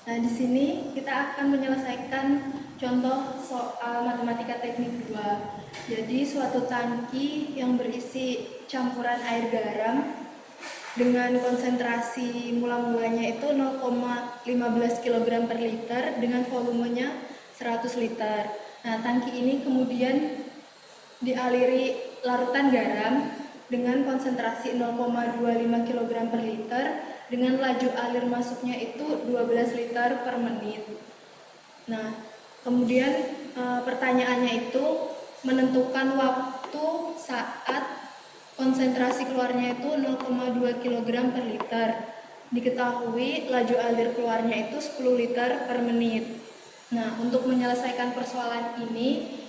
Nah, di sini kita akan menyelesaikan contoh soal matematika teknik 2. Jadi, suatu tangki yang berisi campuran air garam dengan konsentrasi mula-mulanya itu 0,15 kg per liter dengan volumenya 100 liter. Nah, tangki ini kemudian dialiri larutan garam dengan konsentrasi 0,25 kg per liter dengan laju alir masuknya itu 12 liter per menit. Nah, kemudian pertanyaannya itu menentukan waktu saat konsentrasi keluarnya itu 0,2 kg per liter. Diketahui laju alir keluarnya itu 10 liter per menit. Nah, untuk menyelesaikan persoalan ini,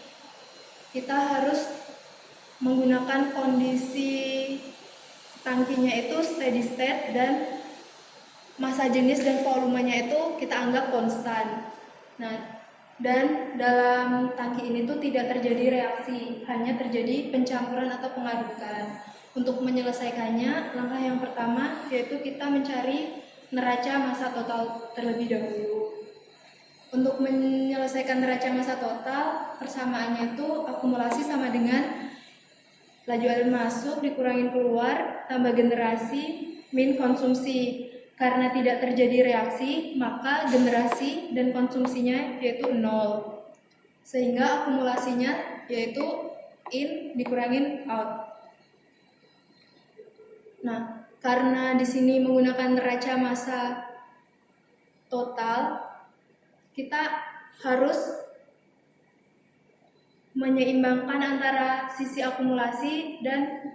kita harus menggunakan kondisi tangkinya itu steady state dan massa jenis dan volumenya itu kita anggap konstan. Nah, dan dalam tangki ini tuh tidak terjadi reaksi, hanya terjadi pencampuran atau pengadukan. Untuk menyelesaikannya, langkah yang pertama yaitu kita mencari neraca massa total terlebih dahulu. Untuk menyelesaikan neraca massa total, persamaannya itu akumulasi sama dengan laju alir masuk dikurangin keluar tambah generasi min konsumsi. Karena tidak terjadi reaksi, maka generasi dan konsumsinya yaitu 0. Sehingga akumulasinya yaitu in dikurangin out. Nah, karena di sini menggunakan neraca massa total, kita harus menyeimbangkan antara sisi akumulasi dan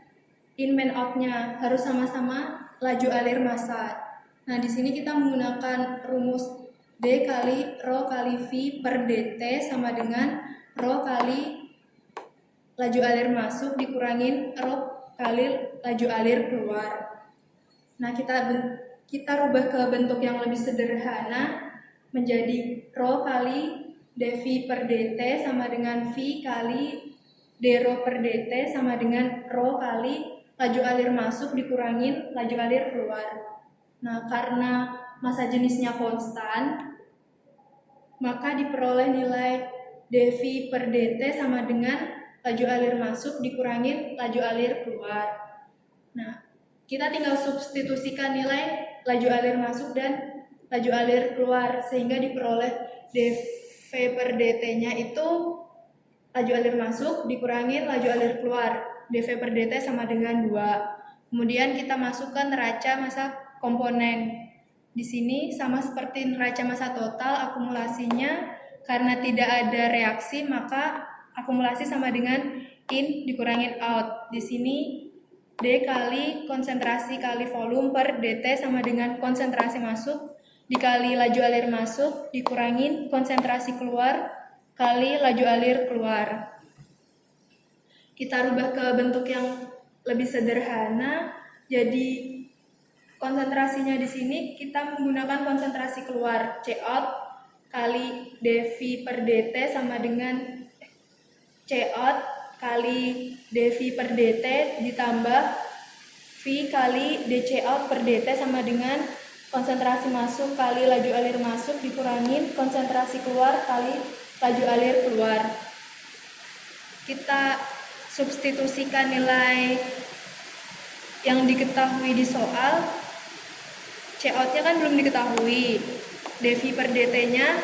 in main out-nya, harus sama-sama laju alir massa. Nah, di sini kita menggunakan rumus D kali Rho kali V per dt sama dengan Rho kali laju alir masuk dikurangin Rho kali laju alir keluar. Nah, kita rubah ke bentuk yang lebih sederhana menjadi Rho kali dV per dt sama dengan V kali d Rho per dt sama dengan Rho kali laju alir masuk dikurangin laju alir keluar. Nah, karena massa jenisnya konstan, maka diperoleh nilai dV per dt sama dengan laju alir masuk dikurangin laju alir keluar. Nah, kita tinggal substitusikan nilai laju alir masuk dan laju alir keluar sehingga diperoleh dV per dt-nya itu laju alir masuk dikurangin laju alir keluar. dV per dt sama dengan 2. Kemudian kita masukkan neraca massa komponen. Di sini sama seperti neraca massa total, akumulasinya karena tidak ada reaksi maka akumulasi sama dengan in dikurangin out. Di sini D kali konsentrasi kali volume per dt sama dengan konsentrasi masuk dikali laju alir masuk dikurangin konsentrasi keluar kali laju alir keluar. Kita rubah ke bentuk yang lebih sederhana, jadi konsentrasinya di sini kita menggunakan konsentrasi keluar C out kali dV per dt sama dengan C out kali dV per dt ditambah V kali dC out per dt sama dengan konsentrasi masuk kali laju alir masuk dikurangin konsentrasi keluar kali laju alir keluar. Kita substitusikan nilai yang diketahui di soal. C out-nya kan belum diketahui. dV per dt-nya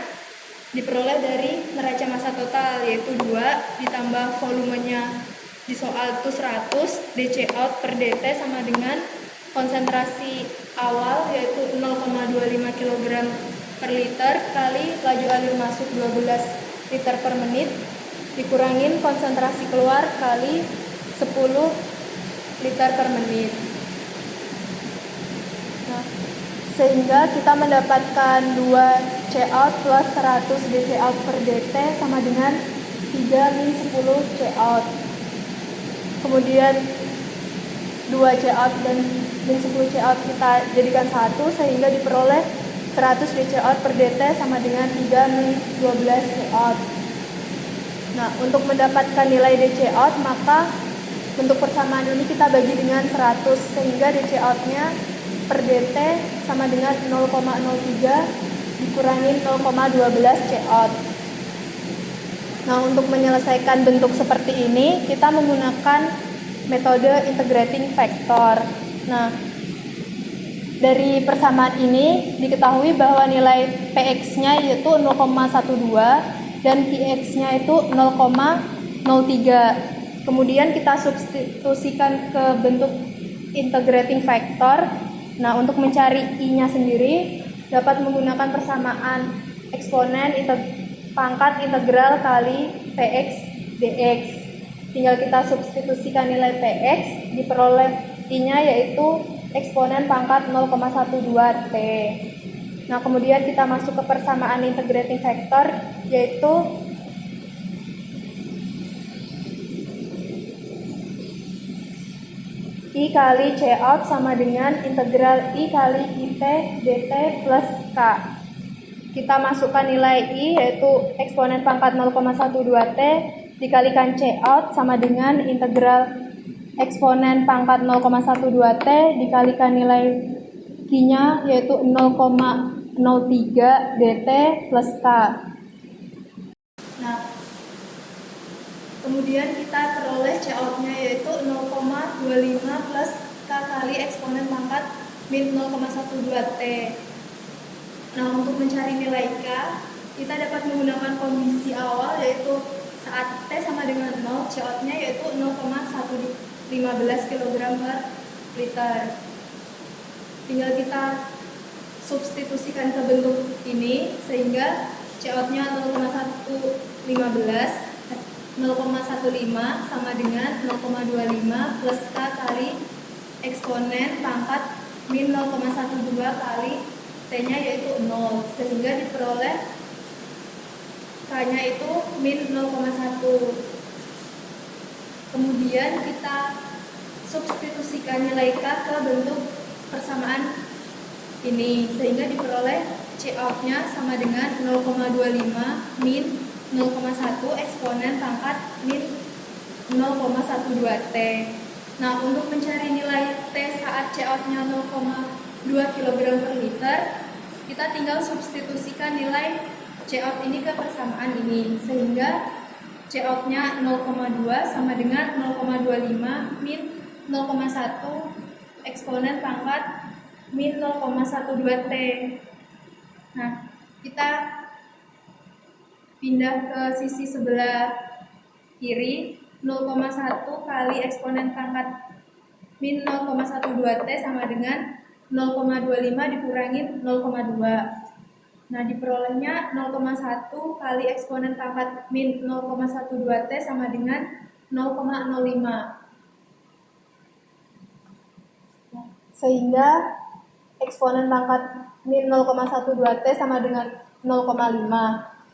diperoleh dari neraca massa total yaitu 2 ditambah volumenya di soal itu 100 dC out per dt sama dengan konsentrasi awal yaitu 0,25 kg per liter kali laju alir masuk 12 liter per menit dikurangin konsentrasi keluar kali 10 liter per menit. Nah, sehingga kita mendapatkan 2 C out plus 100 dC out per dt sama dengan 3 min 10 C out. Kemudian 2 C out dan min 10 C out kita jadikan 1 sehingga diperoleh 100 dC out per dt sama dengan 3 min 12 C out. Nah, untuk mendapatkan nilai dC out maka untuk persamaan ini kita bagi dengan 100 sehingga dC out-nya per dt sama dengan 0,03 dikurangin 0,12 C out. Nah, untuk menyelesaikan bentuk seperti ini, kita menggunakan metode integrating factor. Nah, dari persamaan ini diketahui bahwa nilai Px-nya yaitu 0,12 dan Qx-nya itu 0,03. Kemudian kita substitusikan ke bentuk integrating factor. Nah, untuk mencari I-nya sendiri dapat menggunakan persamaan eksponen pangkat integral kali Px dx. Tinggal kita substitusikan nilai Px, diperoleh I-nya yaitu eksponen pangkat 0,12 T. Nah, kemudian kita masuk ke persamaan integrating factor, yaitu I kali C out sama dengan integral I kali IT dt plus K. Kita masukkan nilai I yaitu eksponen pangkat 0,12 T dikalikan C out sama dengan integral eksponen pangkat 0,12 T dikalikan nilai Q-nya yaitu 0,03 dt plus K. Nah, kemudian kita peroleh C out-nya yaitu 0,25 plus K kali eksponen pangkat min 0,12 T. Nah, untuk mencari nilai K, kita dapat menggunakan kondisi awal yaitu saat T sama dengan 0, C out-nya yaitu 0,115 kg per liter. Tinggal kita substitusikan ke bentuk ini sehingga C out-nya 0,15 sama dengan 0,25 plus K kali eksponen pangkat min 0,12 kali T-nya yaitu 0, sehingga diperoleh K-nya itu min 0,1. Kemudian kita substitusikan nilai K ke bentuk persamaan ini, sehingga diperoleh C out-nya sama dengan 0,25 min 0,1 eksponen pangkat min 0,12 T. Nah, untuk mencari nilai T saat C out-nya 0,2 kg per liter, kita tinggal substitusikan nilai C out ini ke persamaan ini, sehingga C out-nya 0,2 sama dengan 0,25 min 0,1 eksponen pangkat min 0,12 T. Nah, kita pindah ke sisi sebelah kiri, 0,1 kali eksponen pangkat min 0,12 T sama dengan 0,25 dikurangin 0,2. Nah, diperolehnya 0,1 kali eksponen pangkat min 0,12 T sama dengan 0,05. Sehingga eksponen pangkat min 0,12 T sama dengan 0,5.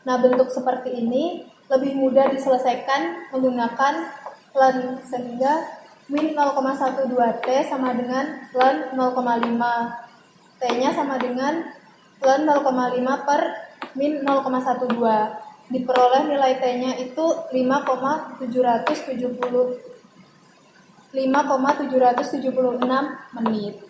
Nah, bentuk seperti ini lebih mudah diselesaikan menggunakan ln, sehingga min 0,12 T sama dengan ln 0,5. T-nya sama dengan ln 0,5 per min 0,12. Diperoleh nilai T-nya itu 5,776 menit.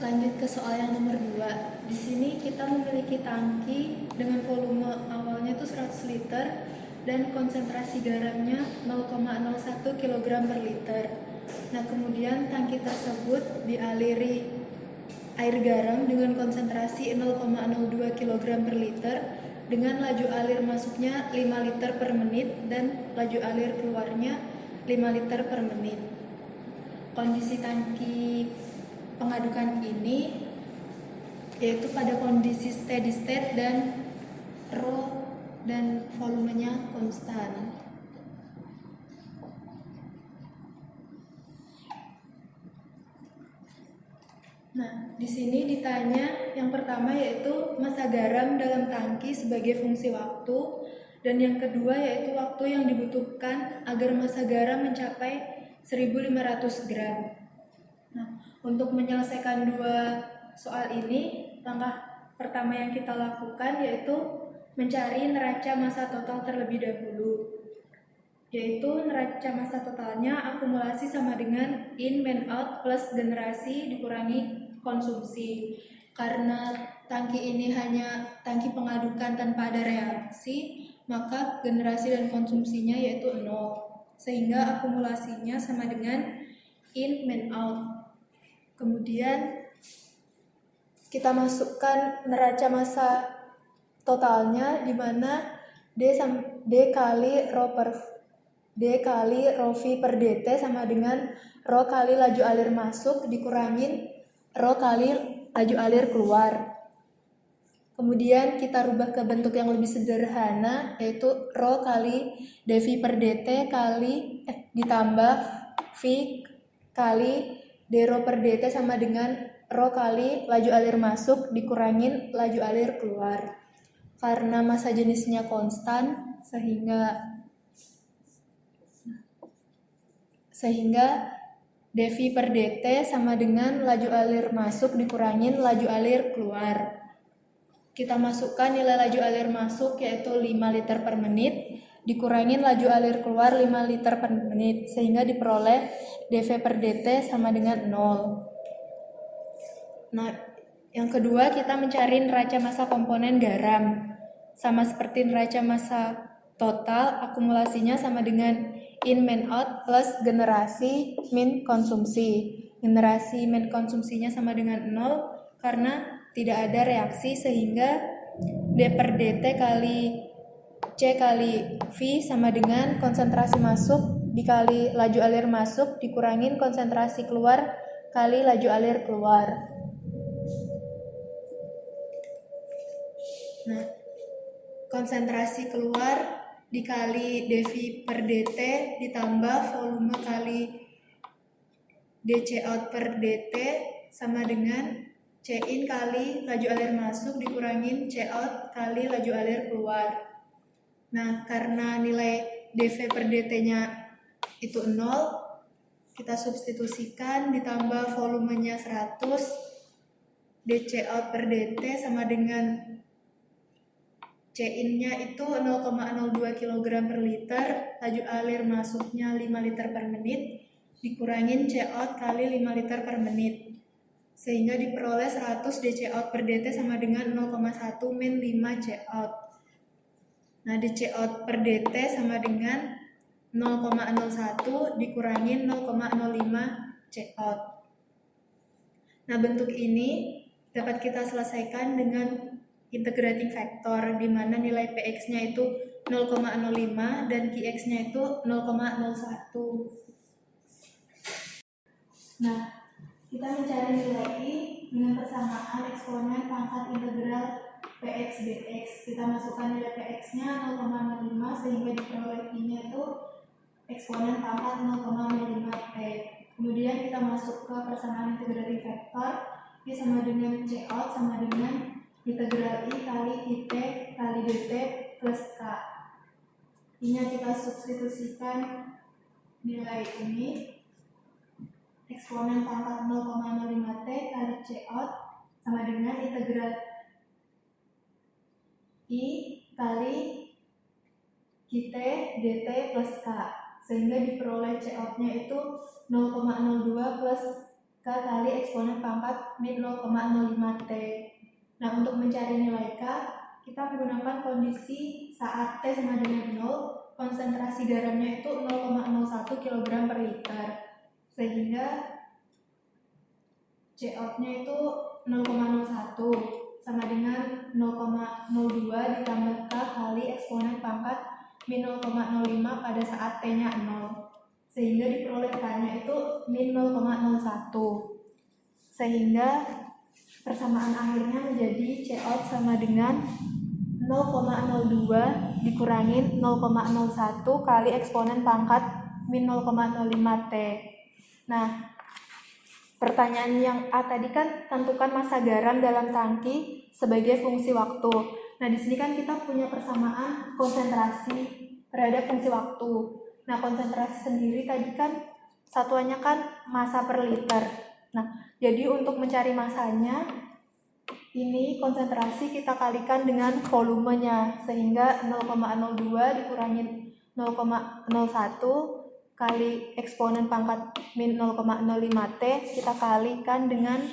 Lanjut ke soal yang nomor 2. Di sini kita memiliki tangki dengan volume awalnya itu 100 liter dan konsentrasi garamnya 0,01 kg per liter. Nah, kemudian tangki tersebut dialiri air garam dengan konsentrasi 0,02 kg per liter dengan laju alir masuknya 5 liter per menit dan laju alir keluarnya 5 liter per menit. Kondisi tangki pengadukan ini yaitu pada kondisi steady state dan rho dan volumenya konstan. Nah, di sini ditanya yang pertama yaitu massa garam dalam tangki sebagai fungsi waktu, dan yang kedua yaitu waktu yang dibutuhkan agar massa garam mencapai 1500 gram. Nah, untuk menyelesaikan dua soal ini, langkah pertama yang kita lakukan yaitu mencari neraca massa total terlebih dahulu. yaitu neraca massa totalnya akumulasi sama dengan in man out plus generasi dikurangi konsumsi. Karena tangki ini hanya tangki pengadukan tanpa ada reaksi, maka generasi dan konsumsinya yaitu 0, sehingga akumulasinya sama dengan in man out. Kemudian kita masukkan neraca massa totalnya, di mana D kali rho V per dt sama dengan rho kali laju alir masuk dikurangin rho kali laju alir keluar. Kemudian kita rubah ke bentuk yang lebih sederhana, yaitu rho kali dV per dt ditambah V kali d rho per dt sama dengan rho kali laju alir masuk dikurangin laju alir keluar. Karena massa jenisnya konstan, sehingga dV per dt sama dengan laju alir masuk dikurangin laju alir keluar. Kita masukkan nilai laju alir masuk yaitu 5 liter per menit dikurangin laju alir keluar 5 liter per menit, sehingga diperoleh dV per dt sama dengan 0. Nah, yang kedua kita mencari neraca massa komponen garam. Sama seperti neraca massa total, akumulasinya sama dengan in man out plus generasi min konsumsi. Generasi min konsumsinya sama dengan 0 karena tidak ada reaksi, sehingga D per dt kali C kali V sama dengan konsentrasi masuk dikali laju alir masuk dikurangin konsentrasi keluar kali laju alir keluar. Nah, konsentrasi keluar dikali dV per dt ditambah volume kali dC out per dt sama dengan C in kali laju alir masuk dikurangin C out kali laju alir keluar. Nah, karena nilai dV per dt-nya itu 0, kita substitusikan ditambah volumenya 100, dC out per dt sama dengan C in-nya itu 0,02 kg per liter, laju alir masuknya 5 liter per menit, dikurangin C out kali 5 liter per menit, sehingga diperoleh 100 dC out per dt sama dengan 0,1 min 5 C out. Nah, dC out per dt sama dengan 0,01 dikurangin 0,05 C out. Nah, bentuk ini dapat kita selesaikan dengan integrating factor, di mana nilai Px-nya itu 0,05 dan Qx-nya itu 0,01. Nah, kita mencari nilai I dengan persamaan eksponen pangkat integral Px dx. Kita masukkan nilai Px-nya 0,05 sehingga diperoleh I-nya itu eksponen pangkat 0,05 P. Kemudian kita masuk ke persamaan integrating factor, I sama dengan C out sama dengan integral I kali IT kali dt plus K. I-nya kita substitusikan nilai ini, eksponen pangkat 0,05 T kali C out sama dengan integral I kali QT dt plus K, sehingga diperoleh C out-nya itu 0,02 plus K kali eksponen pangkat min 0,05 T. Nah, untuk mencari nilai K, kita menggunakan kondisi saat T sama dengan 0, konsentrasi garamnya itu 0,01 kg per liter, sehingga C out-nya itu 0,01 sama dengan 0,02 ditambah K kali eksponen pangkat min 0,05 pada saat T-nya 0, sehingga diperoleh K-nya itu min 0,01, sehingga persamaan akhirnya menjadi C out sama dengan 0,02 dikurangin 0,01 kali eksponen pangkat min 0,05 T. Nah, pertanyaan yang A tadi kan tentukan massa garam dalam tangki sebagai fungsi waktu. Nah, di sini kan kita punya persamaan konsentrasi terhadap fungsi waktu. Nah, konsentrasi sendiri tadi kan satuannya kan massa per liter. Nah, jadi untuk mencari massanya, ini konsentrasi kita kalikan dengan volumenya, sehingga 0,02 dikurangin 0,01 kali eksponen pangkat min 0,05 T, kita kalikan dengan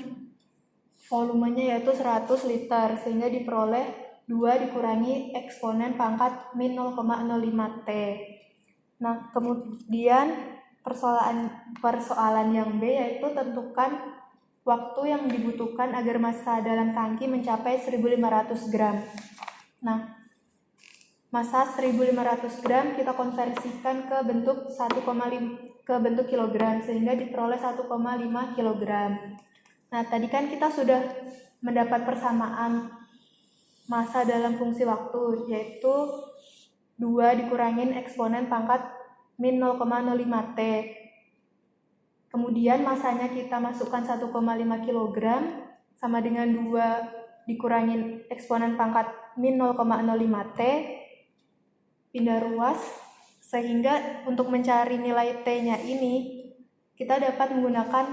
volumenya yaitu 100 liter, sehingga diperoleh 2 dikurangi eksponen pangkat min 0,05 T. Nah, kemudian persoalan yang B yaitu tentukan waktu yang dibutuhkan agar massa dalam tangki mencapai 1.500 gram. Nah, massa 1.500 gram kita konversikan ke bentuk 1,5 kilogram, sehingga diperoleh 1,5 kilogram. Nah, tadi kan kita sudah mendapat persamaan massa dalam fungsi waktu, yaitu 2 dikurangin eksponen pangkat min 0,05 T. Kemudian massanya kita masukkan 1,5 kg sama dengan 2 dikurangin eksponen pangkat min 0,05 T, pindah ruas, sehingga untuk mencari nilai T-nya ini kita dapat menggunakan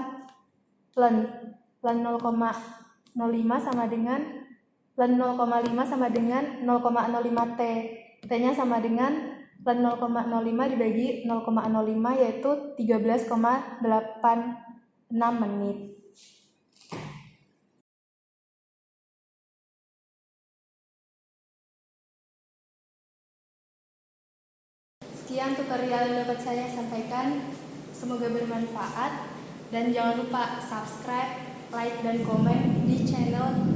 ln 0,05 sama dengan ln 0,5 sama dengan 0,05 T. T-nya sama dengan ln 0,05 dibagi 0,05 yaitu 13,86 menit. Sekian tutorial yang dapat saya sampaikan, semoga bermanfaat, dan jangan lupa subscribe, like, dan komen di channel